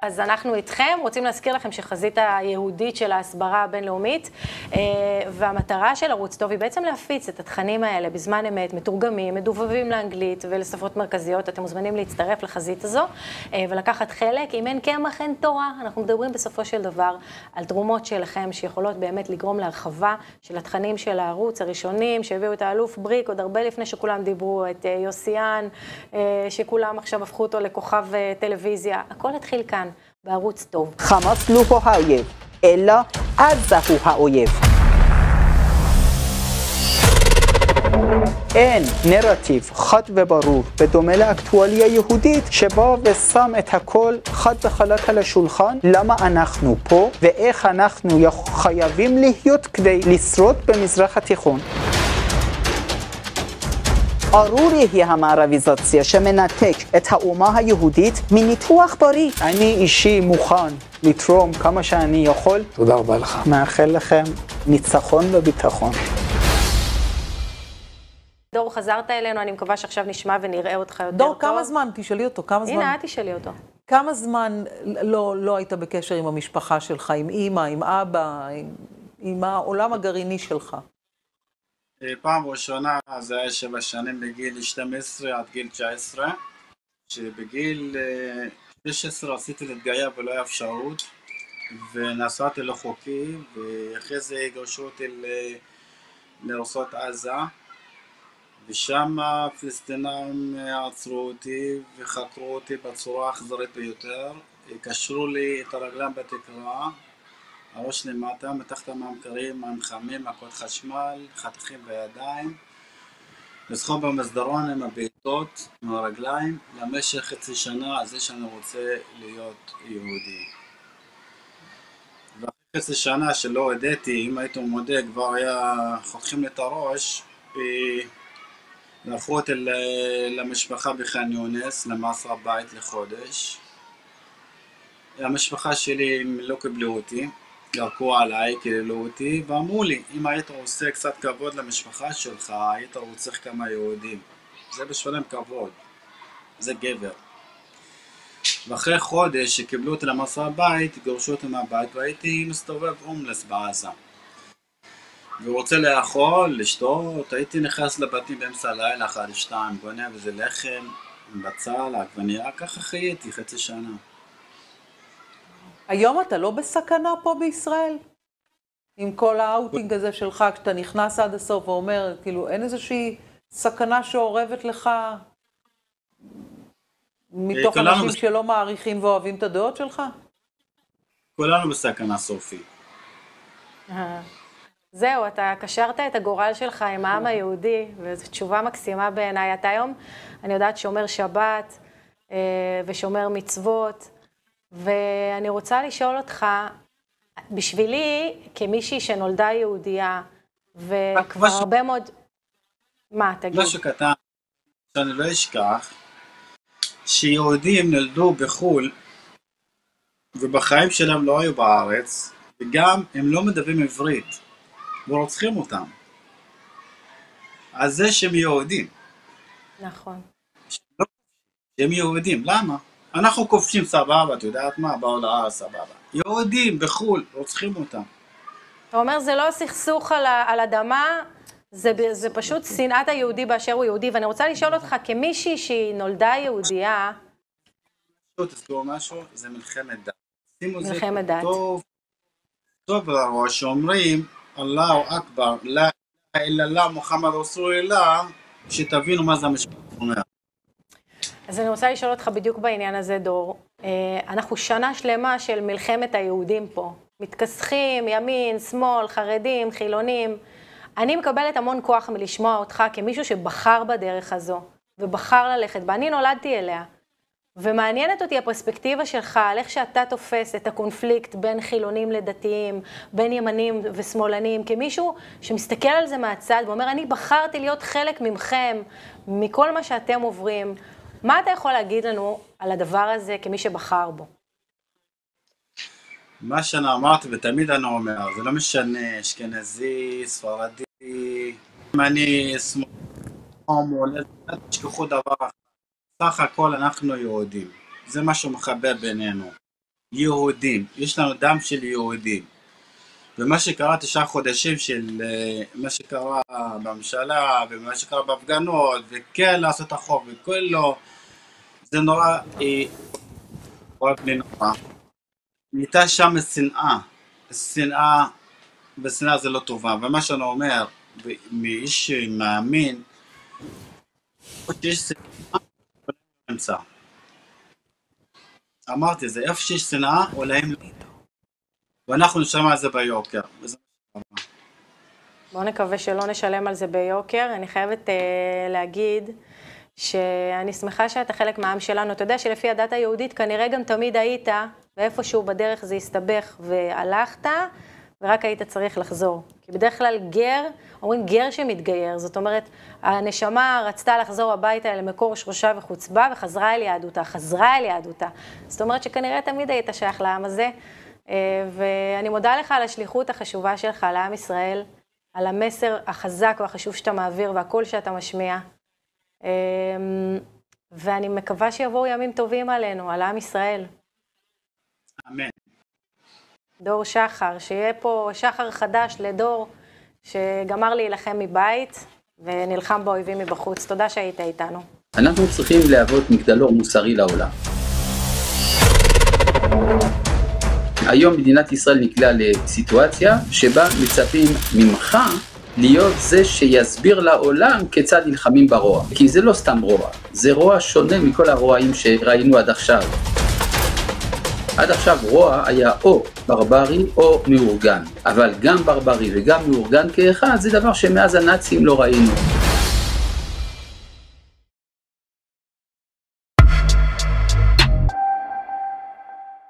אז אנחנו איתכם, רוצים להזכיר לכם שחזית היהודית של ההסברה הבינלאומית, והמטרה של ערוץ טוב היא בעצם להפיץ את התכנים האלה בזמן אמת, מתורגמים, מדובבים לאנגלית ולשפות מרכזיות. אתם מוזמנים להצטרף לחזית הזו ולקחת חלק. אם אין קמח אין תורה, אנחנו מדברים בסופו של דבר על תרומות שלכם שיכולות באמת לגרום להרחבה של התכנים של הערוץ הראשונים, שהביאו את האלוף בריק עוד הרבה לפני שכולם דיברו, את יוסיאן, שכולם עכשיו הפכו אותו לכוכב טלוויזיה. הכל התחיל כאן. בערוץ טוב. חמאס לא הוא האויב, אלא עזה הוא האויב. אין נרטיב חד וברור בדומה לאקטואליה יהודית שבא ושם את הכל חד וחלק על השולחן, למה אנחנו פה ואיך אנחנו חייבים להיות כדי לשרוד במזרח התיכון. ארורי היא המערביזציה שמנתק את האומה היהודית מניתוח בריא. אני אישי מוכן לתרום כמה שאני יכול. תודה רבה לך. מאחל לכם ניצחון וביטחון. דור, חזרת אלינו, אני מקווה שעכשיו נשמע ונראה אותך יותר טוב. דור, כמה זמן? תשאלי אותו, כמה זמן? הנה, את תשאלי אותו. כמה זמן לא היית בקשר עם המשפחה שלך, עם אמא, עם אבא, עם העולם הגרעיני שלך? פעם ראשונה זה היה 7 שנים בגיל 12 עד גיל 19, שבגיל 16 רציתי להתגייר ולא היה אפשרות, ונסעתי לא חוקי, ואחרי זה הגרשו אותי לרצועת עזה, ושם הפלסטינים עצרו אותי וחקרו אותי בצורה אכזרית ביותר, קשרו לי את הרגליים בתקרה, הראש למטה, מתחת הממכרים, מים חמים, מכות חשמל, חתכים בידיים, לסחוב במסדרון עם הבעיטות, עם הרגליים, למשך חצי שנה על זה שאני רוצה להיות יהודי. ואחרי חצי שנה שלא הודיתי, אם הייתי מודה כבר היה חותכים לי את הראש, לקחו אותי למשפחה בח'אן יונס, למעצר בית לחודש. המשפחה שלי לא קיבלו אותי, ירקו עליי, קיללו אותי, ואמרו לי, אם היית עושה קצת כבוד למשפחה שלך, היית רוצה כמה יהודים. זה בשבילם כבוד, זה גבר. ואחרי חודש שקיבלו אותי למעצר בית, גרשו אותי מהבית, והייתי מסתובב הומלס בעזה. ורוצה לאכול, לשתות, הייתי נכנס לבתים באמצע הלילה, 1-2, גונב איזה לחם, בצל, עגבנייה, ככה חייתי חצי שנה. היום אתה לא בסכנה פה בישראל? עם כל האוטינג הזה שלך, כשאתה נכנס עד הסוף ואומר, כאילו, אין איזושהי סכנה שעורבת לך מתוך אנשים שלא מעריכים ואוהבים את הדעות שלך? כולנו בסכנה סופי. זהו, אתה קשרת את הגורל שלך עם העם היהודי, וזו תשובה מקסימה בעיניי. אתה היום, אני יודעת, שומר שבת ושומר מצוות, ואני רוצה לשאול אותך, בשבילי, כמישהי שנולדה יהודייה, וכבר הרבה מאוד... מה, תגיד? משהו קטן, שאני לא אשכח, שיהודים נולדו בחו"ל, ובחיים שלהם לא היו בארץ, וגם הם לא מדברים עברית, ורוצחים אותם. אז זה שהם יהודים. נכון. הם יהודים, למה? אנחנו כובשים סבבה, את יודעת מה? באו לארץ סבבה. יהודים בחו"ל, רוצחים אותם. אתה אומר, זה לא סכסוך על אדמה, זה פשוט שנאת היהודי באשר הוא יהודי, ואני רוצה לשאול אותך, כמישהי שהיא נולדה יהודייה... תזכור משהו, זה מלחמת דת. מלחמת דת. טוב לראש, שאומרים, אללהו אכבר, לא אלא לא מוחמד רסול אללה, שתבינו מה זה המשפט אומר. אז אני רוצה לשאול אותך בדיוק בעניין הזה, דור. אנחנו שנה שלמה של מלחמת היהודים פה. מתכסחים, ימין, שמאל, חרדים, חילונים. אני מקבלת המון כוח מלשמוע אותך כמישהו שבחר בדרך הזו, ובחר ללכת בה. אני נולדתי אליה. ומעניינת אותי הפרספקטיבה שלך על איך שאתה תופס את הקונפליקט בין חילונים לדתיים, בין ימנים ושמאלנים, כמישהו שמסתכל על זה מהצד ואומר, אני בחרתי להיות חלק ממכם, מכל מה שאתם עוברים. מה אתה יכול להגיד לנו על הדבר הזה כמי שבחר בו? מה שאני אמרתי ותמיד אני אומר, זה לא משנה, אשכנזי, ספרדי, אם אני שמאל, תשכחו דבר אחר. סך הכל אנחנו יהודים, זה מה שמחבר בינינו. יהודים, יש לנו דם של יהודים. ומה שקרה 9 חודשים של מה שקרה בממשלה ומה שקרה בהפגנות וכן לעשות את החוק וכל לא, זה נורא, כואב לי נורא. נהייתה שם שנאה, ושנאה זה לא טובה. ומה שאני אומר, מאיש מאמין, שיש שנאה, נמצא. אמרתי, זה איפה שיש שנאה, אולי הם לא. ואנחנו נשלם על זה ביוקר. בואו נקווה שלא נשלם על זה ביוקר. אני חייבת להגיד שאני שמחה שאתה חלק מהעם שלנו. אתה יודע שלפי הדת היהודית כנראה גם תמיד היית, ואיפשהו בדרך זה הסתבך והלכת, ורק היית צריך לחזור. כי בדרך כלל גר, אומרים גר שמתגייר, זאת אומרת, הנשמה רצתה לחזור הביתה למקור שורשה וחוצבה, וחזרה אל יהדותה. זאת אומרת שכנראה תמיד היית שייך לעם הזה, ואני מודה לך על השליחות החשובה שלך לעם ישראל, על המסר החזק והחשוב שאתה מעביר והקול שאתה משמיע, ואני מקווה שיבואו ימים טובים עלינו, על עם ישראל. אמן. דור שחר, שיהיה פה שחר חדש לדור שגמר להילחם מבית ונלחם באויבים מבחוץ. תודה שהיית איתנו. אנחנו צריכים להוות מגדלור מוסרי לעולם. היום מדינת ישראל נקלעה לסיטואציה שבה מצפים ממך להיות זה שיסביר לעולם כיצד נלחמים ברוע. כי זה לא סתם רוע, זה רוע שונה מכל הרועאים שראינו עד עכשיו. עד עכשיו רוע היה או ברברי או מאורגן, אבל גם ברברי וגם מאורגן כאחד זה דבר שמאז הנאצים לא ראינו.